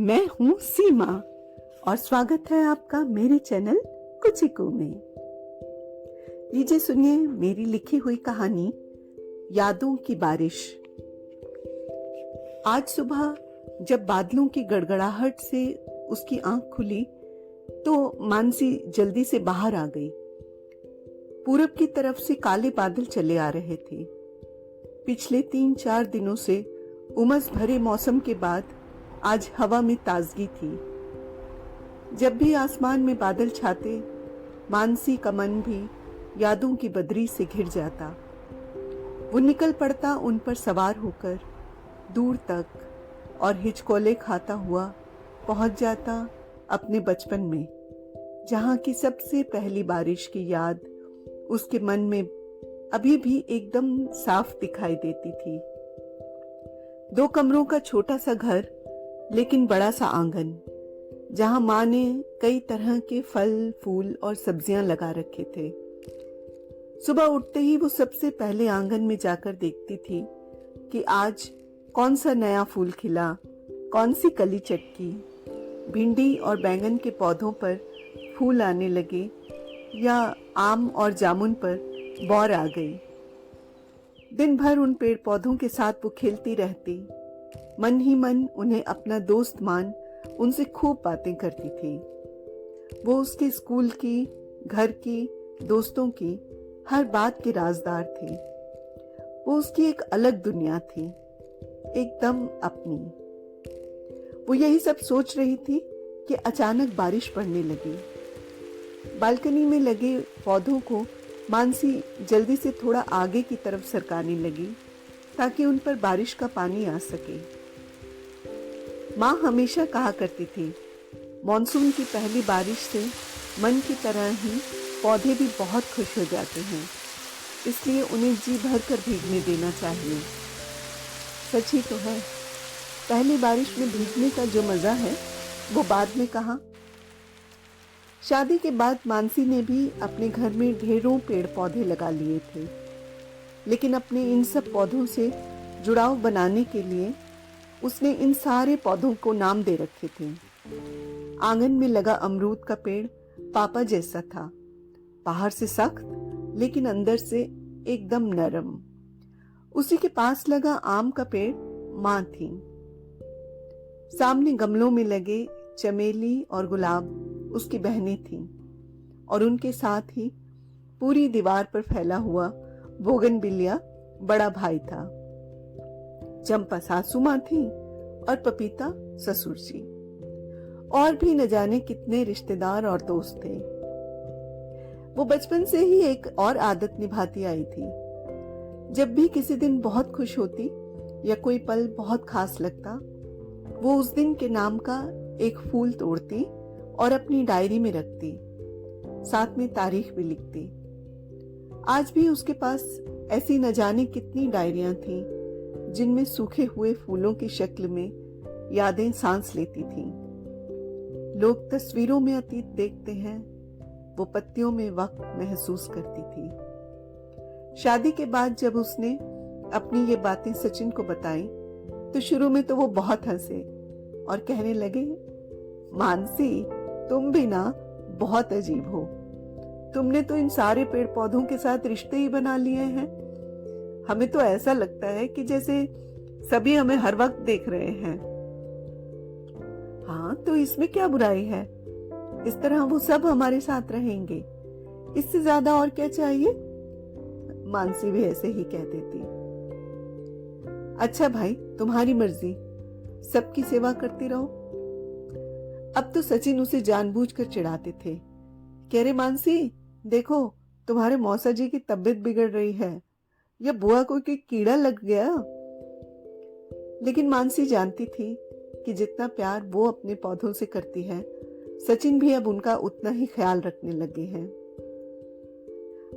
मैं हूँ सीमा और स्वागत है आपका मेरे चैनल कुचिकू में। लीजिए सुनिए मेरी लिखी हुई कहानी यादों की बारिश। आज सुबह जब बादलों की गड़गड़ाहट से उसकी आंख खुली तो मानसी जल्दी से बाहर आ गई। पूरब की तरफ से काले बादल चले आ रहे थे। पिछले 3-4 दिनों से उमस भरे मौसम के बाद आज हवा में ताजगी थी। जब भी आसमान में बादल छाते, मानसी का मन भी यादों की बदरी से घिर जाता। वो निकल पड़ता उन पर सवार होकर दूर तक और हिचकोले खाता हुआ पहुंच जाता अपने बचपन में, जहां की सबसे पहली बारिश की याद उसके मन में अभी भी एकदम साफ दिखाई देती थी। 2 कमरों का छोटा सा घर, लेकिन बड़ा सा आंगन, जहां माँ ने कई तरह के फल फूल और सब्जियां लगा रखे थे। सुबह उठते ही वो सबसे पहले आंगन में जाकर देखती थी कि आज कौन सा नया फूल खिला, कौन सी कली चटकी, भिंडी और बैंगन के पौधों पर फूल आने लगे या आम और जामुन पर बौर आ गई। दिन भर उन पेड़ पौधों के साथ वो खेलती रहती, मन ही मन उन्हें अपना दोस्त मान उनसे खूब बातें करती थी। वो उसके स्कूल की, घर की, दोस्तों की हर बात के राजदार थे। वो उसकी एक अलग दुनिया थी, एकदम अपनी। वो यही सब सोच रही थी कि अचानक बारिश पड़ने लगी। बालकनी में लगे पौधों को मानसी जल्दी से थोड़ा आगे की तरफ सरकाने लगी ताकि उन पर बारिश का पानी आ सके। माँ हमेशा कहा करती थी, मॉनसून की पहली बारिश से मन की तरह ही पौधे भी बहुत खुश हो जाते हैं, इसलिए उन्हें जी भर कर भीगने देना चाहिए। सच ही तो है, पहली बारिश में भीगने का जो मजा है वो बाद में कहाँ। शादी के बाद मानसी ने भी अपने घर में ढेरों पेड़ पौधे लगा लिए थे, लेकिन अपने इन सब पौधों से जुड़ाव बनाने के लिए उसने इन सारे पौधों को नाम दे रखे थे। आंगन में लगा अमरूद का पेड़ पापा जैसा था, बाहर से सख्त लेकिन अंदर से एकदम नरम। उसी के पास लगा आम का पेड़ माँ थी। सामने गमलों में लगे चमेली और गुलाब उसकी बहनें थीं, और उनके साथ ही पूरी दीवार पर फैला हुआ बोगनविलिया बड़ा भाई था। चंपा सासू माँ थी और पपीता ससुर जी, और भी न जाने कितने रिश्तेदार और दोस्त थे। वो बचपन से ही एक और आदत निभाती आई थी। जब भी किसी दिन बहुत खुश होती या कोई पल बहुत खास लगता, वो उस दिन के नाम का एक फूल तोड़ती और अपनी डायरी में रखती, साथ में तारीख भी लिखती। आज भी उसके पास ऐसी न जाने कितनी डायरियां थीं, जिनमें सूखे हुए फूलों की शक्ल में यादें सांस लेती थीं। लोग तस्वीरों में अतीत देखते हैं, वो पत्तियों में वक्त महसूस करती थी। शादी के बाद जब उसने अपनी ये बातें सचिन को बताई तो शुरू में तो वो बहुत हंसे और कहने लगे, मानसी तुम भी ना बहुत अजीब हो, तुमने तो इन सारे पेड़ पौधों के साथ रिश्ते ही बना लिए हैं। हमें तो ऐसा लगता है कि जैसे सभी हमें हर वक्त देख रहे हैं। हाँ, तो इसमें क्या बुराई है, इस तरह वो सब हमारे साथ रहेंगे, इससे ज्यादा और क्या चाहिए। मानसी भी ऐसे ही कह देती। अच्छा भाई, तुम्हारी मर्जी, सबकी सेवा करती रहो। अब तो सचिन उसे जानबूझकर चिढ़ाते थे, कह रहे मानसी देखो तुम्हारे मौसा जी की तबीयत बिगड़ रही है, या बुआ को कोई कीड़ा लग गया। लेकिन मानसी जानती थी कि जितना प्यार वो अपने पौधों से करती है, सचिन भी अब उनका उतना ही ख्याल रखने लगे हैं।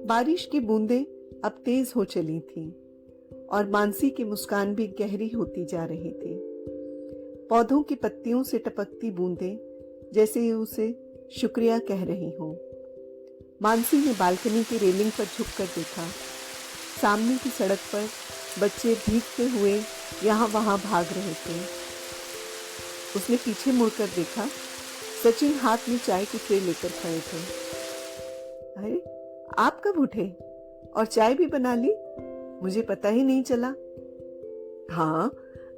बारिश की बूंदें अब तेज हो चली थीं और मानसी की मुस्कान भी गहरी होती जा रही थी। पौधों की पत्तियों से टपकती बूंदें जैसे उसे शुक्रिया कह रही हों। मानसी ने बालकनी की रेलिंग पर झुककर देखा। सामने की सड़क पर बच्चे भीगते हुए यहाँ वहाँ भाग रहे थे। उसने पीछे मुड़कर देखा। सचिन हाथ में चाय की ट्रे लेकर खड़े थे। अरे, आप कब उठे और चाय भी बना ली? मुझे पता ही नहीं चला। हाँ,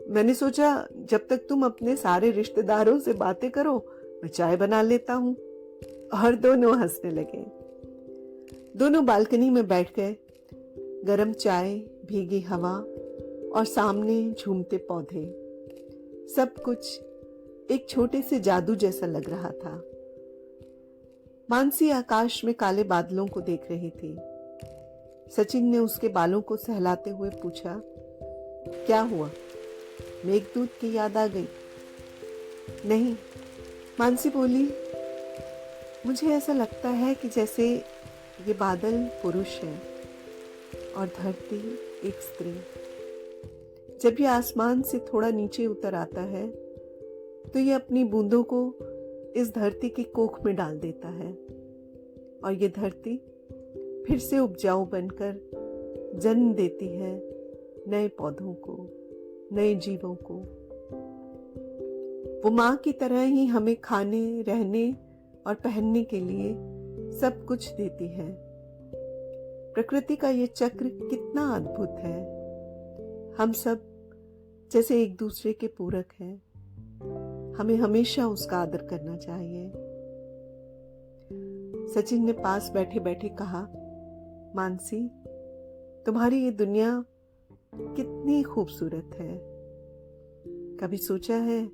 मैंने सोचा जब तक तुम अपने सारे रिश्तेदारों से बातें करो, मैं चाय बना लेता हूं। और दोनों हंसने लगे। दोनों बालकनी में बैठ गए। गरम चाय, भीगी हवा और सामने झूमते पौधे, सब कुछ एक छोटे से जादू जैसा लग रहा था। मानसी आकाश में काले बादलों को देख रही थी। सचिन ने उसके बालों को सहलाते हुए पूछा, क्या हुआ? मेघदूत की याद आ गई? नहीं, मानसी बोली, मुझे ऐसा लगता है कि जैसे ये बादल पुरुष है और धरती एक स्त्री। जब ये आसमान से थोड़ा नीचे उतर आता है तो ये अपनी बूंदों को इस धरती की कोख में डाल देता है और ये धरती फिर से उपजाऊ बनकर जन्म देती है नए पौधों को, नए जीवों को। वो माँ की तरह ही हमें खाने, रहने और पहनने के लिए सब कुछ देती है। प्रकृति का ये चक्र कितना अद्भुत है। हम सब जैसे एक दूसरे के पूरक हैं। हमें हमेशा उसका आदर करना चाहिए। सचिन ने पास बैठे बैठे कहा, मानसी, तुम्हारी ये दुनिया कितनी खूबसूरत है। कभी सोचा है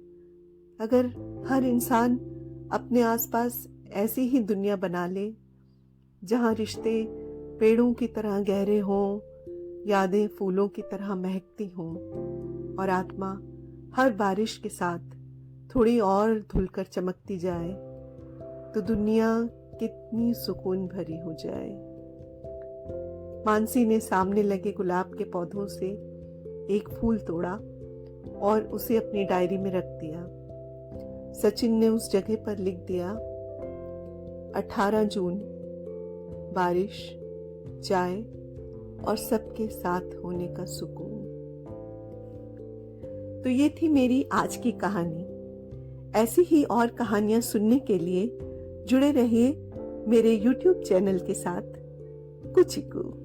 अगर हर इंसान अपने आसपास ऐसी ही दुनिया बना ले जहां रिश्ते पेड़ों की तरह गहरे हों, यादें फूलों की तरह महकती हों और आत्मा हर बारिश के साथ थोड़ी और धुलकर चमकती जाए, तो दुनिया कितनी सुकून भरी हो जाए। मानसी ने सामने लगे गुलाब के पौधों से एक फूल तोड़ा और उसे अपनी डायरी में रख दिया। सचिन ने उस जगह पर लिख दिया, 18 जून, बारिश, चाय और सबके साथ होने का सुकून। तो ये थी मेरी आज की कहानी। ऐसी ही और कहानियां सुनने के लिए जुड़े रहिए मेरे YouTube चैनल के साथ कुचिकू।